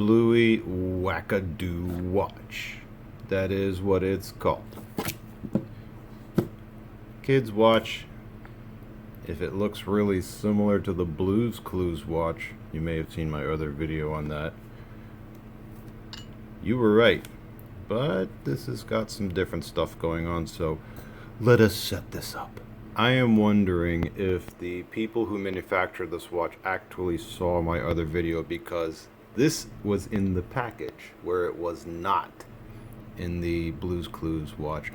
Bluey Wackadoo watch. That is what it's called. Kids watch. If it looks really similar to the Blue's Clues watch, you may have seen my other video on that. You were right, but this has got some different stuff going on, so let us set this up. I am wondering if the people who manufactured this watch actually saw my other video, because this was in the package where it was not in the Blue's Clues watch.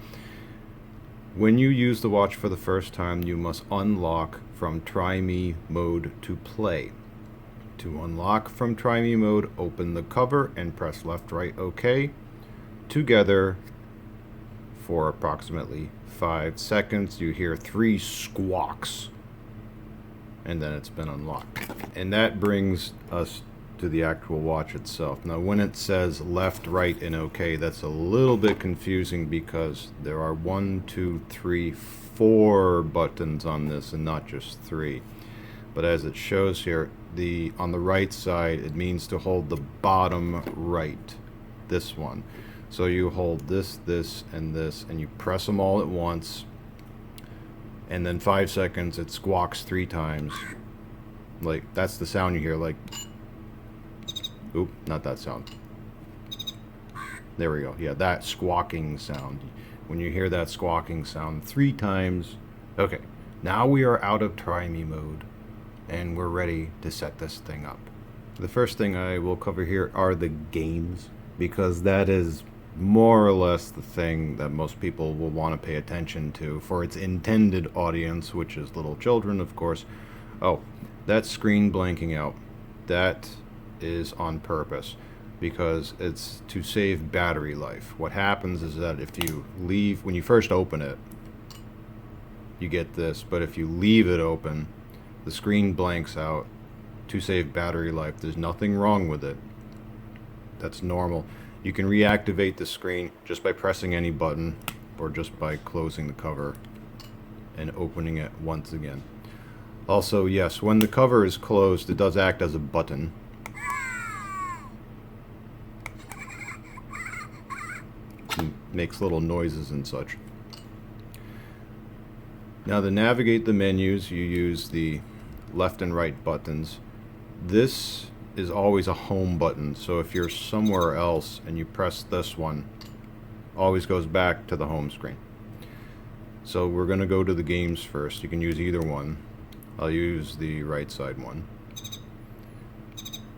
When you use the watch for the first time, you must unlock from Try Me mode to play. To unlock from Try Me mode, open the cover and press left, right, OK together for approximately 5 seconds. You hear 3 squawks, and then it's been unlocked. And that brings us to the actual watch itself. Now, when it says left, right, and OK, that's a little bit confusing because there are 1, 2, 3, 4 buttons on this and not just 3. But as it shows here, on the right side, it means to hold the bottom right, this one. So you hold this, this, and this, and you press them all at once, and then 5 seconds it squawks 3 times. Like, that's the sound you hear, like, oop, not that sound. There we go. Yeah, that squawking sound. When you hear that squawking sound 3 times, okay, now we are out of Try Me mode, and we're ready to set this thing up. The first thing I will cover here are the games, because that is more or less the thing that most people will want to pay attention to for its intended audience, which is little children, of course. Oh, that screen blanking out, that is on purpose because it's to save battery life. What happens is that if you leave, when you first open it, you get this, but if you leave it open, the screen blanks out to save battery life. There's nothing wrong with it. That's normal. You can reactivate the screen just by pressing any button or just by closing the cover and opening it once again. Also, yes, when the cover is closed, it does act as a button. It makes little noises and such. Now, to navigate the menus, you use the left and right buttons. This is always a home button, so if you're somewhere else and you press this one, always goes back to the home screen. So we're going to go to the games first. You can use either one. I'll use the right side one.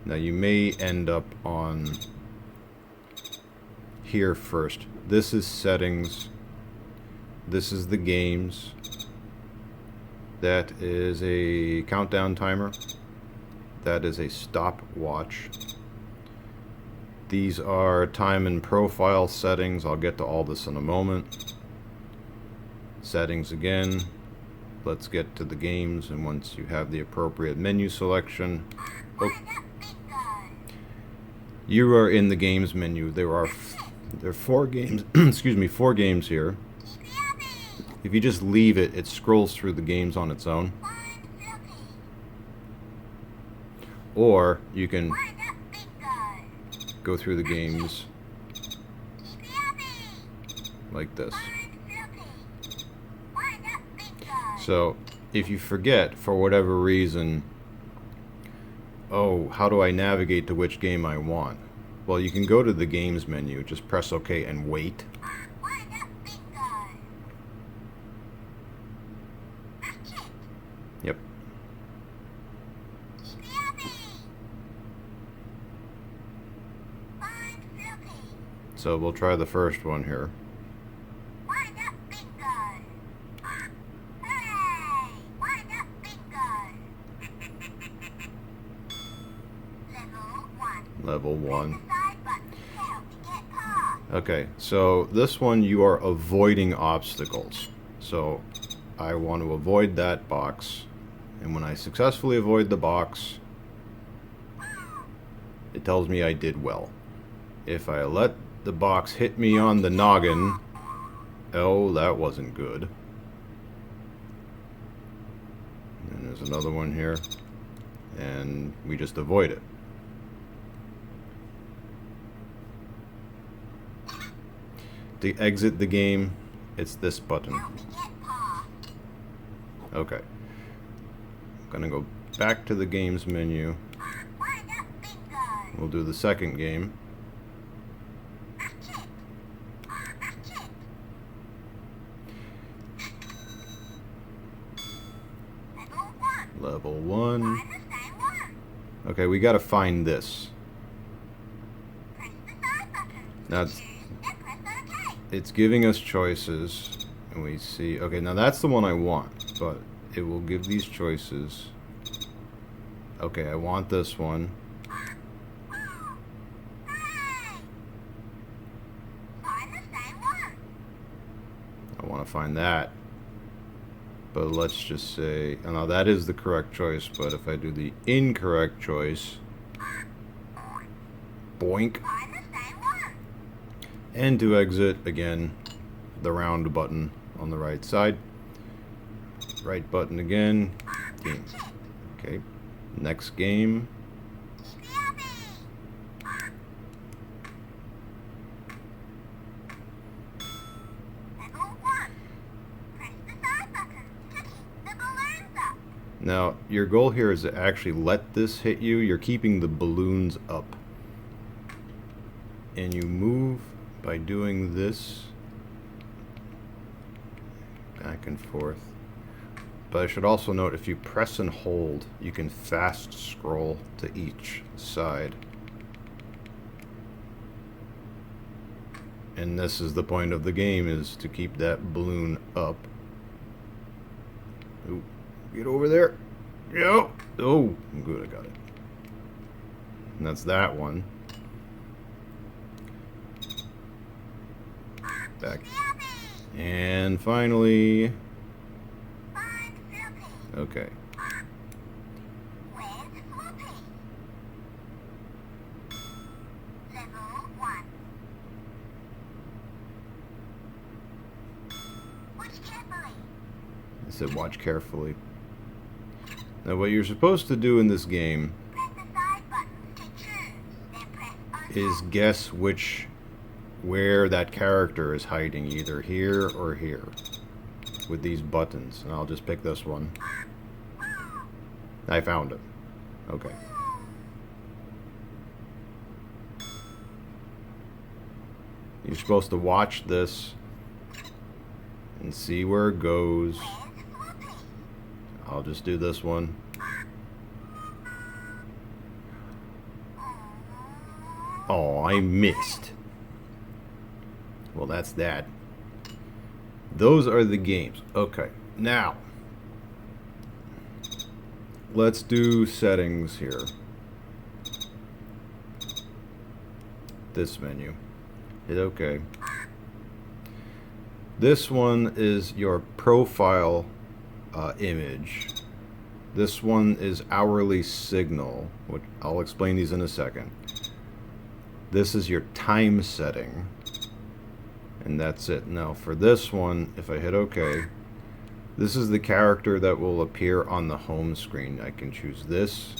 Now you may end up on here first. This is settings. This is the games. That is a countdown timer. That is a stopwatch. These are time and profile settings. I'll get to all this in a moment. Settings again. Let's get to the games, and once you have the appropriate menu selection, you are in the games menu. There are 4 games. Excuse me, 4 games here. If you just leave it, it scrolls through the games on its own. Or you can go through the games like this. So if you forget for whatever reason, oh, how do I navigate to which game I want? Well, you can go to the games menu, just press OK and wait. Yep. So we'll try the first one here. Level 1. Okay, so this one you are avoiding obstacles. So I want to avoid that box. And when I successfully avoid the box, it tells me I did well. If I let the box hit me on the noggin, oh, that wasn't good. And there's another one here, and we just avoid it. To exit the game, it's this button. Okay. I'm gonna go back to the games menu. We'll do the second game. Level 1. Okay, we gotta find this. Now it's giving us choices, and we see, okay, now that's the one I want, but it will give these choices. Okay, I want this one. I want to find that. But let's just say, oh, now that is the correct choice, but if I do the incorrect choice, boink. And to exit, again, the round button on the right side. Right button again. Game. Okay. Next game. Now, your goal here is to actually let this hit you. You're keeping the balloons up. And you move by doing this back and forth. But I should also note, if you press and hold, you can fast scroll to each side. And this is the point of the game, is to keep that balloon up. Ooh, get over there. Yo. Oh, good, I got it. And that's that one. Back. And finally... Okay. I said watch carefully. Now what you're supposed to do in this game is guess where that character is hiding, either here or here, with these buttons. And I'll just pick this one. I found it. Okay. You're supposed to watch this and see where it goes. I'll just do this one. Oh, I missed. Well, that's that. Those are the games. Okay, now let's do settings here. This menu. Hit OK. This one is your profile image. This one is hourly signal, which I'll explain these in a second. This is your time setting. And that's it. Now for this one, if I hit OK, this is the character that will appear on the home screen. I can choose this,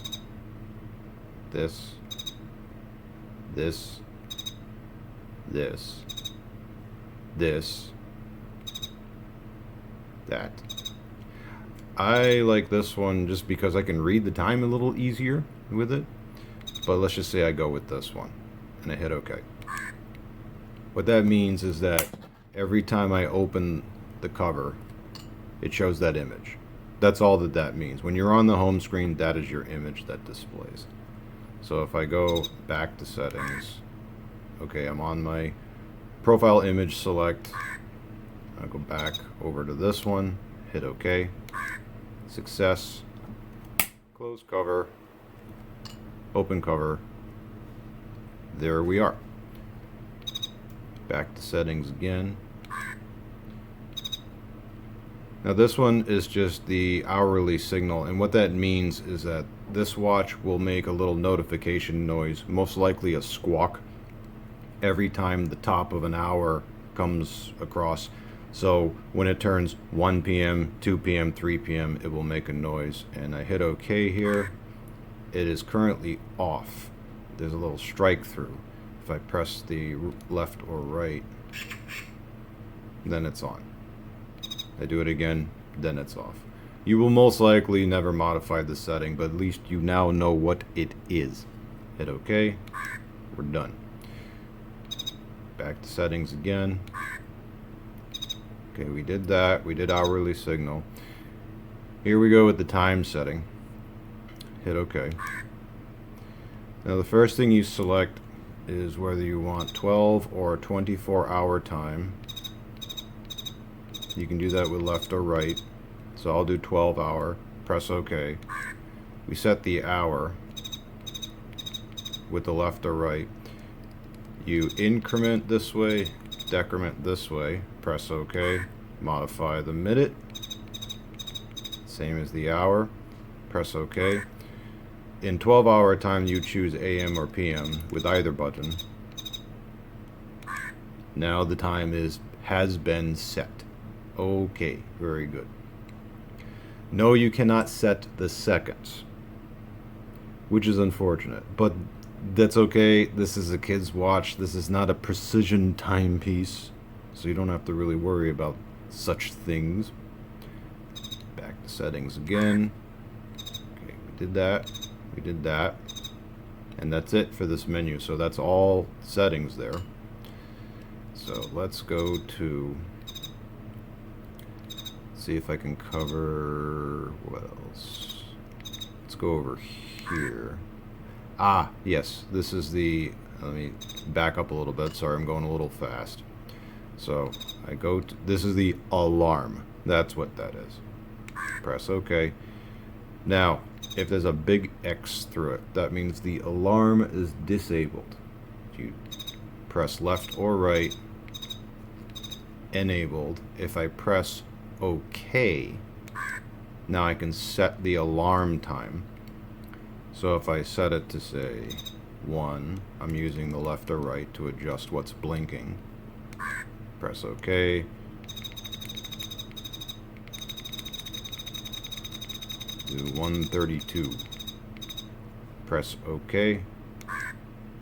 this, this, this, this, that. I like this one just because I can read the time a little easier with it. But let's just say I go with this one and I hit OK. What that means is that every time I open the cover, it shows that image. That's all that means. When you're on the home screen, that is your image that displays. So if I go back to settings, okay, I'm on my profile image select. I'll go back over to this one, hit OK. Success. Close cover. Open cover. There we are. Back to settings again. Now this one is just the hourly signal, and what that means is that this watch will make a little notification noise, most likely a squawk, every time the top of an hour comes across. So when it turns 1 p.m., 2 p.m., 3 p.m., it will make a noise. And I hit OK here. It is currently off. There's a little strike through. If I press the left or right, then it's on. I do it again, then it's off. You will most likely never modify the setting, but at least you now know what it is. Hit OK. We're done. Back to settings again. Okay, we did that. We did hourly signal. Here we go with the time setting. Hit OK. Now the first thing you select is whether you want 12 or 24-hour time. You can do that with left or right. So I'll do 12-hour. Press OK. We set the hour with the left or right. You increment this way, decrement this way. Press OK. Modify the minute. Same as the hour. Press OK. In 12-hour time, you choose AM or PM with either button. Now the time has been set. Okay, very good. No, you cannot set the seconds, which is unfortunate, but that's okay. This is a kid's watch. This is not a precision timepiece, so you don't have to really worry about such things. Back to settings again. Okay, we did that. We did that. And that's it for this menu. So that's all settings there. So let's go to... see if I can cover... what else? Let's go over here. Ah, yes. This is the... let me back up a little bit. Sorry, I'm going a little fast. So I go to... this is the alarm. That's what that is. Press OK. Now, if there's a big X through it, that means the alarm is disabled. If you press left or right, enabled. If I press OK, now I can set the alarm time. So if I set it to say 1, I'm using the left or right to adjust what's blinking. Press OK. Do 132. Press OK.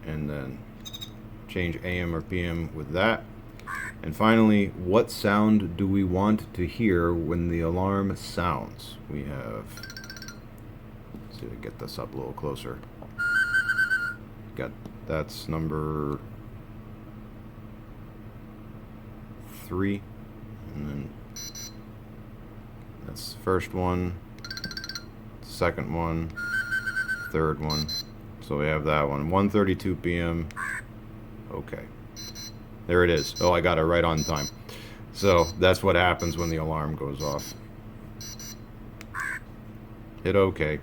And then change AM or PM with that. And finally, what sound do we want to hear when the alarm sounds? We have... let's see if I get this up a little closer. That's number 3. And then that's the first one, second one, third one. So we have that one. 1:32 p.m. Okay. There it is. Oh, I got it right on time. So that's what happens when the alarm goes off. Hit OK,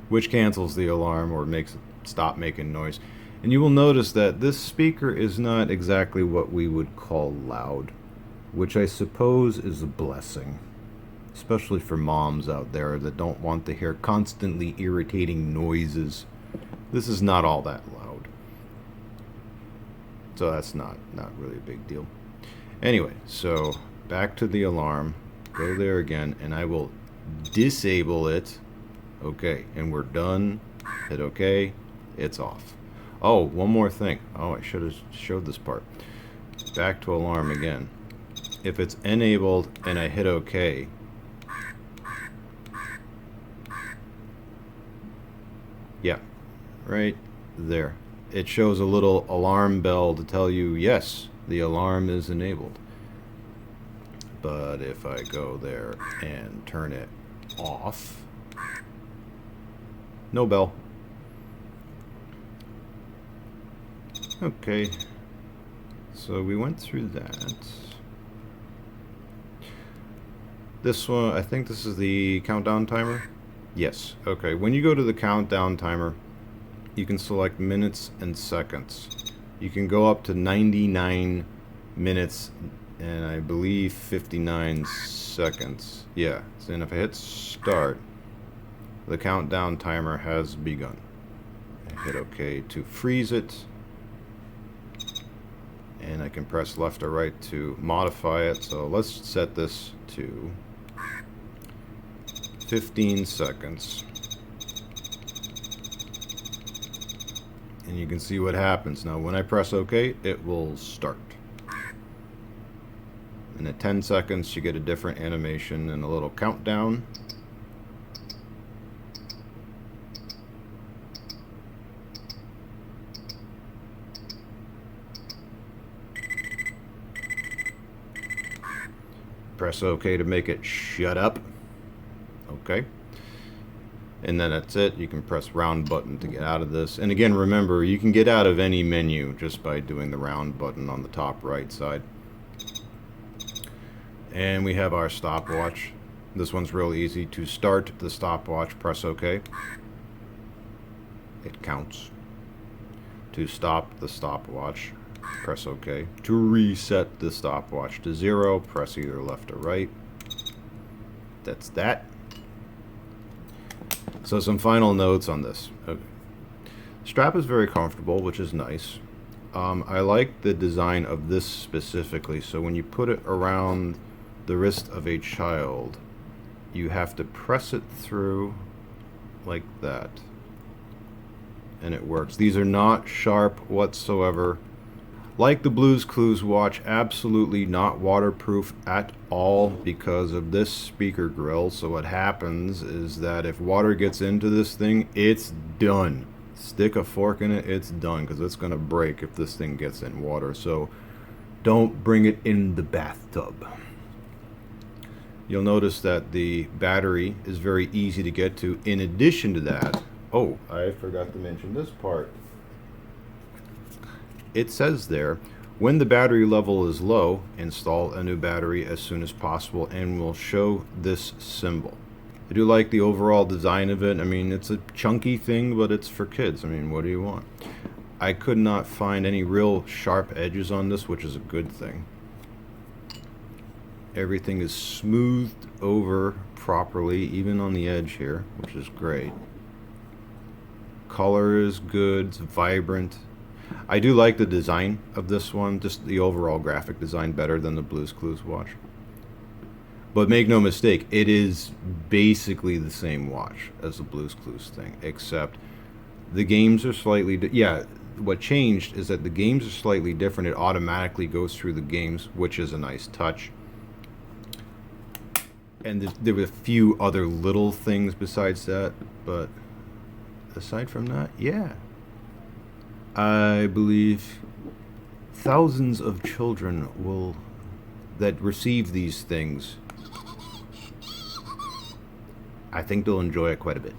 which cancels the alarm or makes it stop making noise. And you will notice that this speaker is not exactly what we would call loud, which I suppose is a blessing, especially for moms out there that don't want to hear constantly irritating noises. This is not all that loud. So that's not really a big deal. Anyway, so back to the alarm. Go there again, and I will disable it. Okay, and we're done. Hit OK. It's off. Oh, one more thing. Oh, I should have showed this part. Back to alarm again. If it's enabled and I hit OK, yeah, right there. It shows a little alarm bell to tell you, yes, the alarm is enabled. But if I go there and turn it off, no bell. Okay, so we went through that. This one, I think this is the countdown timer. Yes, okay. When you go to the countdown timer, you can select minutes and seconds. You can go up to 99 minutes and I believe 59 seconds. Yeah, and if I hit start, the countdown timer has begun. I hit OK to freeze it. And I can press left or right to modify it. So let's set this to 15 seconds. And you can see what happens. Now when I press OK, it will start. And at 10 seconds, you get a different animation and a little countdown. Press OK to make it shut up. Okay. And then that's it. You can press round button to get out of this. And again, remember, you can get out of any menu just by doing the round button on the top right side. And we have our stopwatch. This one's real easy. To start the stopwatch, press OK. It counts. To stop the stopwatch, press OK. To reset the stopwatch to 0, press either left or right. That's that. So some final notes on this. Okay. Strap is very comfortable, which is nice. I like the design of this specifically. So when you put it around the wrist of a child, you have to press it through like that. And it works. These are not sharp whatsoever. Like the Blue's Clues watch, absolutely not waterproof at all because of this speaker grill. So what happens is that if water gets into this thing, it's done. Stick a fork in it, it's done, because it's going to break if this thing gets in water. So don't bring it in the bathtub. You'll notice that the battery is very easy to get to. In addition to that, oh, I forgot to mention this part. It says there, when the battery level is low, install a new battery as soon as possible, and will show this symbol. I do like the overall design of it. I mean, it's a chunky thing, but it's for kids. I mean, what do you want? I could not find any real sharp edges on this, which is a good thing. Everything is smoothed over properly, even on the edge here, which is great. Color is good, it's vibrant. I do like the design of this one, just the overall graphic design better than the Blue's Clues watch. But make no mistake, it is basically the same watch as the Blue's Clues thing, except the games are slightly what changed is that the games are slightly different. It automatically goes through the games, which is a nice touch. And there were a few other little things besides that, but aside from that, yeah. I believe thousands of children that receive these things, I think they'll enjoy it quite a bit.